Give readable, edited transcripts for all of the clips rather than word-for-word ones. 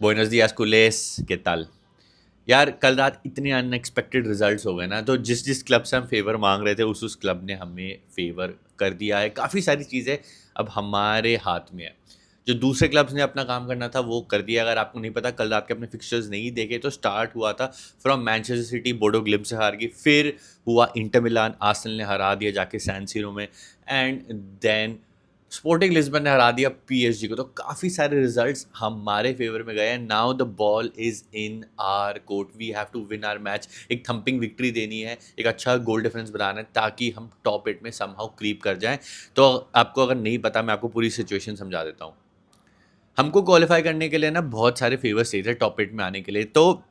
Buenos días, कुलेस के ताल। यार कल रात इतने अनएक्सपेक्टेड रिजल्ट्स हो गए ना, तो जिस जिस क्लब से हम फेवर मांग रहे थे उस क्लब ने हमें फेवर कर दिया है। काफ़ी सारी चीज़ें अब हमारे हाथ में है। जो दूसरे क्लब्स ने अपना काम करना था वो कर दिया। अगर आपको नहीं पता, कल रात के अपने फिक्सचर्स नहीं देखे तो स्टार्ट हुआ था from Manchester city, Bodo glimpse से हार गई, फिर हुआ इंटर मिलान, आर्सेनल ने हरा दिया जाके सैन सीरो में, एंड देन स्पोर्टिंग लिस्बन ने हरा दिया पीएसजी को। तो काफ़ी सारे रिजल्ट्स हमारे फेवर में गए हैं। Now the ball is in our court, we have to win our match. एक थंपिंग विक्ट्री देनी है, एक अच्छा गोल डिफरेंस बनाना है ताकि हम टॉप 8 में समहाउ क्रीप कर जाएं। तो आपको अगर नहीं पता, मैं आपको पूरी सिचुएशन समझा देता हूँ। हमको क्वालिफाई करने के लिए ना बहुत सारे फेवर्स चाहिए थे टॉप 8 में आने के लिए। तो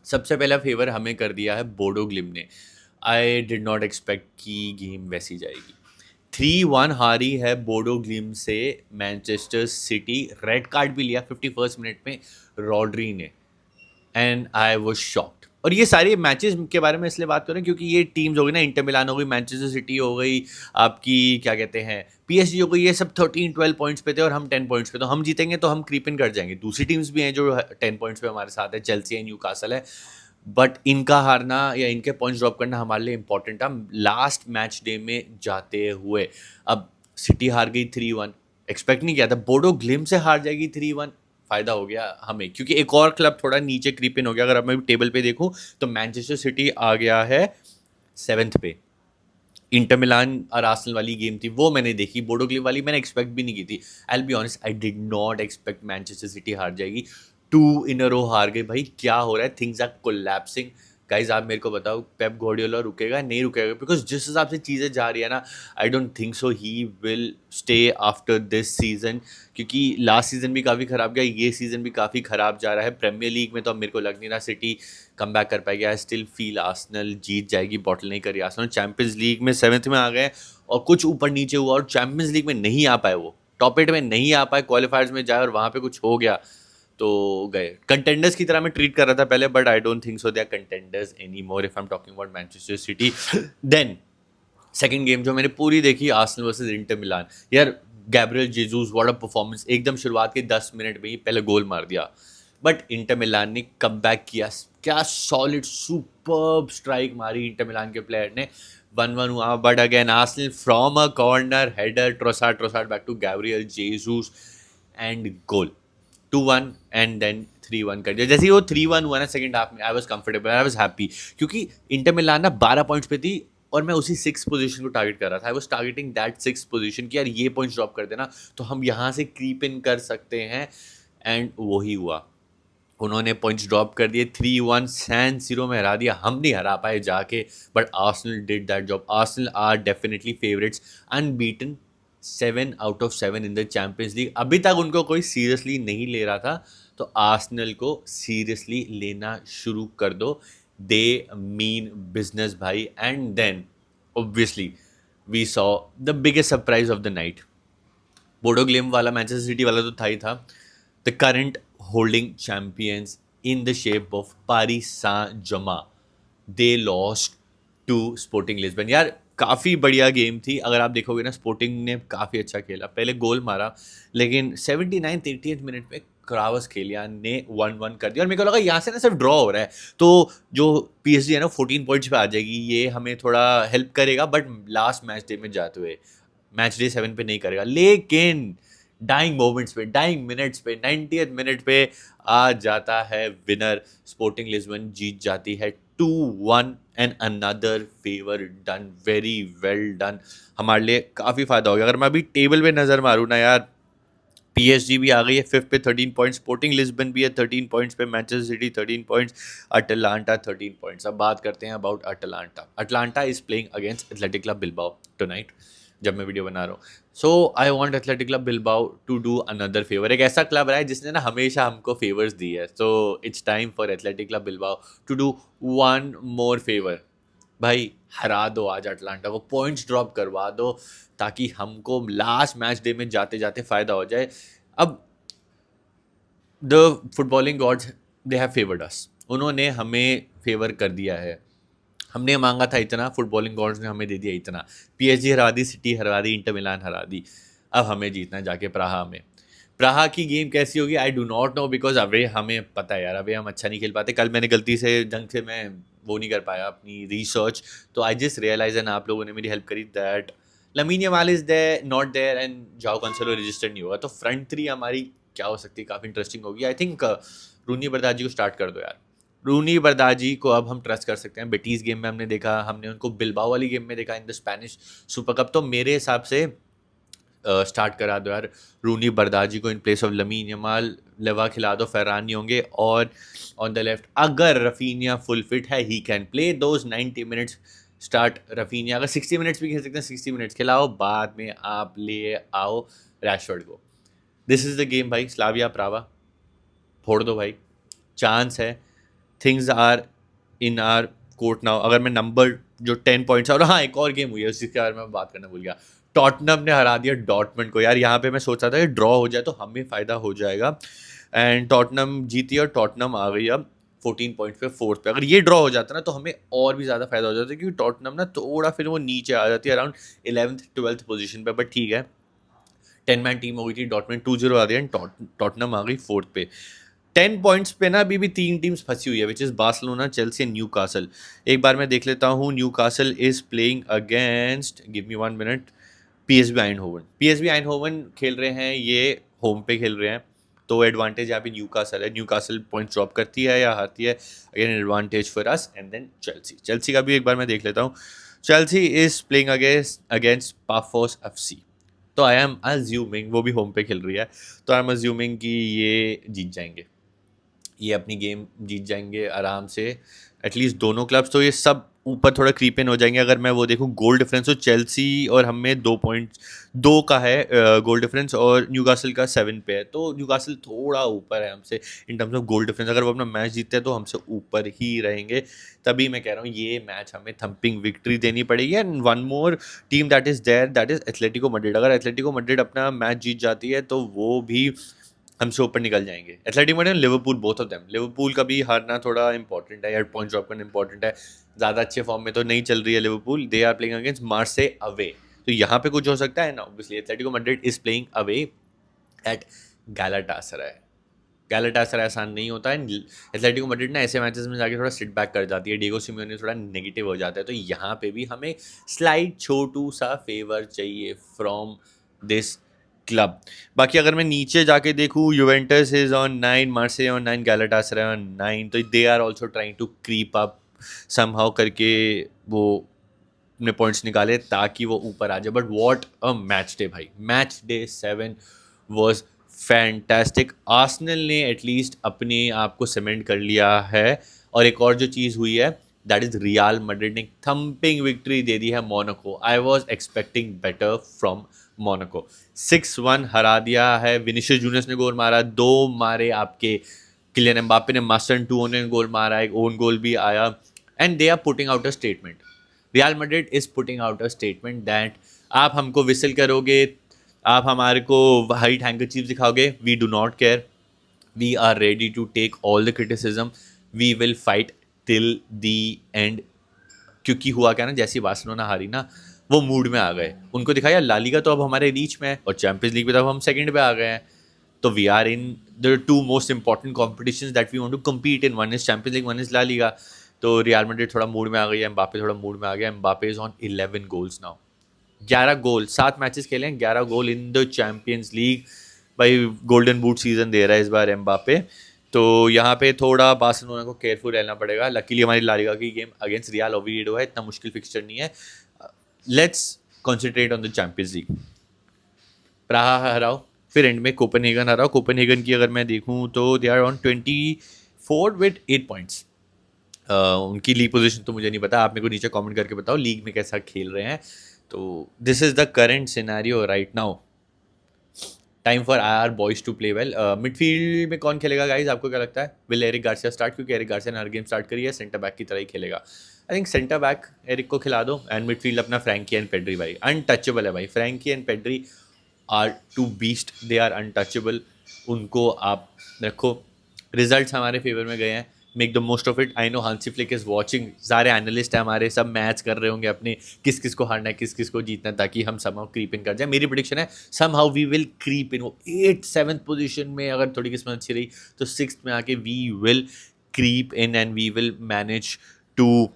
सबसे पहला फेवर हमें कर दिया है बोडो ग्लिम ने। आई डिड नॉट एक्सपेक्ट कि गेम वैसी जाएगी। 3-1 हारी है बोडो ग्लिम से मैनचेस्टर सिटी। रेड कार्ड भी लिया 51 मिनट में रॉड्री ने, एंड आई वाज शॉक्ड। और ये सारे मैचेस के बारे में इसलिए बात कर रहे हैं क्योंकि ये टीम्स हो गई ना, इंटर मिलान हो गई, मैनचेस्टर सिटी हो गई, आपकी क्या कहते हैं पीएसजी हो गई, ये सब 13-12 पॉइंट्स पे थे और हम 10 पॉइंट्स पे। तो हम जीतेंगे तो हम क्रीप इन कर जाएंगे। दूसरी टीम्स भी हैं जो 10 पॉइंट्स पे हमारे साथ है, चेल्सी है, न्यूकासल है। बट इनका हारना या इनके पॉइंट्स ड्रॉप करना हमारे लिए इंपॉर्टेंट था लास्ट मैच डे में जाते हुए। अब सिटी हार गई 3-1, एक्सपेक्ट नहीं किया था बोडो ग्लिम से हार जाएगी 3-1। फायदा हो गया हमें क्योंकि एक और क्लब थोड़ा नीचे क्रीप इन हो गया। अगर अब मैं टेबल पे देखूं तो मैनचेस्टर सिटी आ गया है 7th पे। इंटर मिलान और आर्सेनल वाली गेम थी वो मैंने देखी, बोडो ग्लिम वाली मैंने एक्सपेक्ट भी नहीं की थी। I will be honest, I did not expect Manchester city हार जाएगी। 2 इन अ रो हार गई। भाई क्या हो रहा है, थिंग्स आर कोलैप्सिंग। गाइज आप मेरे को बताओ, पेप गार्डियोला रुकेगा नहीं रुकेगा? बिकॉज जिस हिसाब से चीज़ें जा रही है ना, आई don't think so he will stay after this season. क्योंकि लास्ट सीजन भी काफ़ी ख़राब गया, ये सीज़न भी काफ़ी ख़राब जा रहा है। प्रीमियर लीग में तो अब मेरे को लग नहीं रहा सिटी कम बैक कर पाएगी। आई स्टिल फील आर्सेनल जीत जाएगी, बॉटल नहीं करी आर्सेनल। चैंपियंस लीग में 7th में आ गए और कुछ ऊपर नीचे हुआ, और चैंपियंस लीग में नहीं आ पाए, वो टॉप 8 में नहीं आ पाए, क्वालिफायर्स में जाए और वहाँ पे कुछ हो गया तो गए। कंटेंडर्स की तरह मैं ट्रीट कर रहा था पहले, but I don't think so they are contenders any more if I am talking about Manchester City. Then second game जो मैंने पूरी देखी, आर्सेनल वर्सेस इंटर मिलान। यार Gabriel Jesus, what a performance! एकदम शुरुआत के 10 मिनट में ही पहले गोल मार दिया। बट इंटर मिलान ने कम बैक किया। क्या सॉलिड सुपर्ब स्ट्राइक मारी इंटर मिलान के प्लेयर ने। 1-1 हुआ, but again Arsenal from a corner header, Trossard Trossard back to Gabriel Jesus and goal. 2-1 and then 3-1 कर दिया। जैसे ही वो 3-1 हुआ ना सेकंड हाफ में, I was comfortable, I was happy. क्योंकि इंटर मिलान ना 12 पॉइंट्स पे थी और मैं उसी 6 पोजीशन को टारगेट कर रहा था। I was targeting that 6 position कि यार ये पॉइंट्स ड्रॉप कर देना तो हम यहाँ से क्रीप इन कर सकते हैं, एंड वही हुआ। उन्होंने पॉइंट्स ड्रॉप कर दिए। 3-1 सैन सीरो में हरा दिया। हम नहीं हरा पाए जाके, but Arsenal did that job. Arsenal are definitely favourites, unbeaten, 7 out of 7 in the Champions League. अभी तक उनको कोई सीरियसली नहीं ले रहा था, तो आर्सेनल को सीरियसली लेना शुरू कर दो। दे मीन बिजनेस भाई। And then obviously we saw the biggest surprise of the night. Bodo Glimt वाला, मैनचेस्टर सिटी वाला तो था ही था। The current holding champions in the shape of Paris Saint Germain, they lost to Sporting Lisbon. यार काफ़ी बढ़िया game थी। अगर आप देखोगे ना, स्पोर्टिंग ने काफ़ी अच्छा खेला, पहले गोल मारा, लेकिन 79th 80th मिनट पे क्रावस खेलिया ने 1-1 कर दिया। और मेरे को लगा यहाँ से ना सिर्फ ड्रॉ हो रहा है तो जो पीएसजी है ना 14 पॉइंट्स पे आ जाएगी, ये हमें थोड़ा हेल्प करेगा। बट लास्ट मैच डे में जाते हुए, मैच डे 7 पे नहीं करेगा। लेकिन डाइंग मोमेंट्स पे, डाइंग मिनट्स पे, 90th मिनट पे आ जाता है विनर। स्पोर्टिंग लिस्बन जीत जाती है 2-1, and another favour done, very well done. हमारे लिए काफ़ी फायदा हो गया। अगर मैं अभी टेबल पे नज़र मारूँ ना यार, पीएसजी भी आ गई है 5th पे 13 पॉइंट्स, स्पोर्टिंग लिस्बन भी है 13 पॉइंट्स पे, Manchester City 13 points, Atalanta 13 points. अब बात करते हैं about Atalanta. Atalanta is playing against Athletic Club Bilbao tonight, जब मैं वीडियो बना रहा हूँ। So I want Athletic Club Bilbao to do another favour. एक ऐसा क्लब रहा है जिसने ना हमेशा हमको फेवर्स दी है, so it's time for Athletic Club Bilbao to do one more favour. भाई हरा दो आज अटलांटा को, पॉइंट्स ड्रॉप करवा दो ताकि हमको लास्ट मैच डे में जाते जाते फ़ायदा हो जाए। अब the footballing gods, they have favoured us. उन्होंने हमें फेवर कर दिया है। हमने मांगा था इतना, फुटबॉलिंग गॉड्स ने हमें दे दिया इतना। पीएसजी हरा दी, सिटी हरा दी, इंटर मिलान हरा दी। अब हमें जीतना है जाके प्राहा में। प्राहा की गेम कैसी होगी I do not know, because away हमें पता है यार, अवे हम अच्छा नहीं खेल पाते। कल मैंने गलती से ढंग से मैं वो नहीं कर पाया अपनी रिसर्च, तो आई जस्ट रियलाइज एंड आप लोगों ने मेरी हेल्प करी that Lamine Yamal is there not there and Joao Cancelo registered नहीं होगा। तो फ्रंट थ्री हमारी क्या हो सकती है, काफ़ी इंटरेस्टिंग होगी। आई थिंक रूनी बरदाजी को स्टार्ट कर दो यार। रूनी बरदाजी को अब हम ट्रस्ट कर सकते हैं। बेटीज गेम में हमने देखा, हमने उनको बिलबाओ वाली गेम में देखा in the Spanish super cup. तो मेरे हिसाब से स्टार्ट करा दो यार रूनी बरदाजी को in place of lamin Yamal. लेवा खिला दो, फैरान नहीं होंगे। और ऑन द लेफ्ट अगर रफीनिया फुल फिट है, he can play those 90 minutes. Start Raphinha, अगर 60 मिनट्स भी खेल सकते हैं 60 मिनट्स खिलाओ, बाद में आप ले आओ रैशफोर्ड को। दिस इज़ द गेम भाई। स्लाविया प्रावा फोड़ दो भाई, चांस है। Things are in our court now. अगर मैं नंबर जो 10 पॉइंट्स और हाँ एक और गेम हुई है जिसके बारे में मैं बात करना भूल गया। टॉटनम ने हरा दिया डॉर्टमंड को यार। यहाँ पे मैं सोच रहा था कि ड्रॉ हो जाए तो हमें फ़ायदा हो जाएगा, एंड टॉटनम जीती और टॉटनम आ गई अब 14 पॉइंट पे फोर्थ पे। अगर ये ड्रॉ हो जाता ना तो हमें और भी ज़्यादा फायदा हो जाता, क्योंकि टॉटनम ना थोड़ा फिर वो नीचे आ जाती है अराउंड 11th-12th पोजीशन पे। बट ठीक है, 10 मैन टीम हो गई थी, डॉटमंड 2-0 आ दिया एंड टॉटनम आ गई फोर्थ पे। 10 पॉइंट्स पे ना अभी भी 3 टीम्स फंसी हुई है, which is Barcelona, Chelsea, new castle. एक बार मैं देख लेता हूँ, new castle is playing against, give me 1 minute, PSV Eindhoven. PSV Eindhoven खेल रहे हैं, ये होम पे खेल रहे हैं, तो एडवांटेज यहाँ पे न्यू कासल है। न्यू कासल पॉइंट ड्रॉप करती है या हारती है, again advantage for us. And then Chelsea, Chelsea का भी एक बार मैं देख लेता हूँ। Chelsea is playing against Pafos FC. तो आई एम अज्यूमिंग, वो भी होम पे खेल रही है, तो आई एम अज्यूमिंग कि ये जीत जाएंगे, ये अपनी गेम जीत जाएंगे आराम से, एटलीस्ट दोनों क्लब्स। तो ये सब ऊपर थोड़ा क्रीप इन हो जाएंगे। अगर मैं वो देखूँ गोल डिफरेंस, तो चेल्सी और हमें 2 का है गोल डिफरेंस, और न्यूकासल का 7 पे है। तो न्यूकासल थोड़ा ऊपर है हमसे in terms of goal difference. अगर वो अपना मैच जीतते हैं तो हमसे ऊपर ही रहेंगे। तभी मैं कह रहा हूँ ये मैच हमें थंपिंग विक्ट्री देनी पड़ेगी। And one more team that is there, that is Atletico Madrid. अगर एथलेटिको मैड्रिड अपना मैच जीत जाती है तो वो भी हमसे ऊपर निकल जाएंगे। Athletic Madrid, Liverpool, both of them. Liverpool का भी हारना थोड़ा इंपॉर्टेंट है यार, पॉइंट ड्रॉप करना इंपॉर्टेंट है। ज़्यादा अच्छे फॉर्म में तो नहीं चल रही है Liverpool, they are playing against Marseille away. तो यहाँ पे कुछ हो सकता है ना। Obviously Atletico Madrid is playing away at Galatasaray. Galatasaray आसान नहीं होता है। एथलेटिको मैड्रिड ना ऐसे मैचेस में जाके थोड़ा सिट बैक कर जाती है, डिएगो सिमियोने थोड़ा नेगेटिव हो जाता है। तो यहाँ पे भी हमें स्लाइड छोटू सा फेवर चाहिए फ्रॉम दिस क्लब। बाकी अगर मैं नीचे जाके देखूँ, Juventus is on 9, Marseille on 9, Galatasaray on 9। तो they are also trying to creep up somehow करके वो अपने पॉइंट्स निकाले ताकि वो ऊपर आ जाए। But what a match day भाई, match day 7 was fantastic. Arsenal ने एटलीस्ट अपने आप को सीमेंट कर लिया है। और एक और जो चीज़ हुई है, दैट इज़ रियल मैड्रिड ने थंपिंग विक्ट्री दे दी है Monaco. I was expecting better from Monaco. 6-1 हरा दिया है। विनिशियस जूनियर्स ने गोल मारा, 2 मारे आपके किलियन एम्बापे ने, मास्टर 2 ने गोल मारा, एक ओन गोल भी आया। And they are putting out a statement, Real Madrid is putting out a statement that आप हमको विसल करोगे, आप हमारे को हाइट हैंकरचीफ दिखाओगे, we do not care, we are ready to take all the criticism, we will fight till the end. क्योंकि हुआ क्या ना, जैसी बार्सिलोना हारी ना, वो मूड में आ गए। उनको दिखाया ला लीगा तो अब हमारे रीच में है, और चैंपियंस लीग में तो अब हम सेकंड पे आ गए हैं। तो we are in the 2 most important competitions that we want to compete in, one is Champions League, one is La Liga. तो रियल मैड्रिड थोड़ा मूड में आ गई है, एम्बापे थोड़ा मूड में आ गया। Mbappe is on 11 goals now, 11 goal, 7 matches खेले हैं, 11 गोल इन द चैंपियंस लीग। भाई गोल्डन बूट सीजन दे रहा है इस बार एम्बापे। तो यहाँ पे थोड़ा बार्सिलोना को केयरफुल रहना पड़ेगा। लकीली हमारी ला लीगा की गेम अगेंस्ट रियल ओविएडो है, इतना मुश्किल फिक्सचर नहीं है। Let's concentrate on the Champions League. Praha हराओ, फिर एंड में कोपेनहेगन हराओ। कोपेनहेगन की अगर मैं देखूँ तो they are on 24 with 8 points. उनकी लीग पोजीशन तो मुझे नहीं पता, आप मेरे को नीचे कमेंट करके बताओ लीग में कैसा खेल रहे हैं। तो this is the current scenario right now. Time for our boys to play well. Midfield में कौन खेलेगा गाइज, आपको क्या लगता है? Will Eric Garcia start? क्योंकि एरिक गार्सिया ने हर गेम स्टार्ट करी है, सेंटर बैक की तरह ही खेलेगा। I think centre back Eric को खिला दो, एंड मिडफील्ड अपना फ्रैंकी एंड पेड्री। भाई अनटचेबल है भाई, Frenkie and Pedri are two beast, they are untouchable. उनको आप रखो। रिजल्ट्स हमारे फेवर में गए हैं, make the most of it. I know Hansi Flick is watching, सारे एनालिस्ट हैं हमारे, सब मैच कर रहे होंगे अपने किस किस को हारना है, किस किस को जीतना है, ताकि हम समहाउ क्रीप इन कर जाए। मेरी प्रिडिक्शन है somehow we will creep in, वो 8th 7th पोजीशन में, अगर थोड़ी किस्मत अच्छी रही तो 6th में आके we will creep in and we will manage to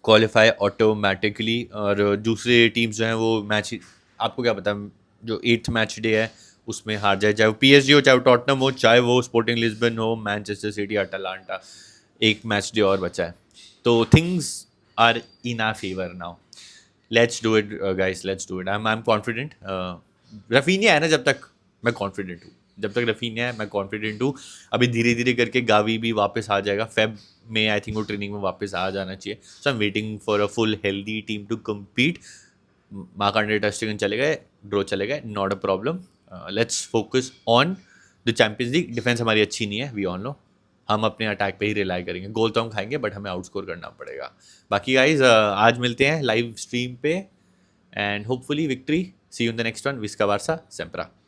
qualify automatically. और दूसरे टीम्स जो हैं वो मैच, आपको क्या पता, जो 8th मैच डे है उसमें हार जाए, चाहे वो PSG हो, चाहे वो टॉटनम हो, चाहे वो स्पोर्टिंग लिस्बन हो, मैनचेस्टर सिटी, अटलांटा, एक मैच डे और बचा है, तो things are in our favour now. Let's do it guys, let's do it. I am confident. Raphinha है ना, जब तक मैं कॉन्फिडेंट हूँ, जब तक रफीनिया है मैं कॉन्फिडेंट हूँ। अभी धीरे धीरे करके गावी भी वापस आ जाएगा, फेब में आई थिंक वो ट्रेनिंग में वापस आ जाना चाहिए। So I am waiting for a full healthy team to compete. Marc Andre ter Stegen चले गए, ड्रॉ चले गए, not a problem. Let's focus on the Champions League. Defence हमारी अच्छी नहीं है, वी ऑल नो। हम अपने अटैक पे ही रिलाई करेंगे, गोल तो हम खाएंगे बट हमें आउटस्कोर करना पड़ेगा। बाकी गाइज आज मिलते हैं लाइव स्ट्रीम पे, and hopefully victory. See you in the next one. विस्का बारसा, सेम्प्रा।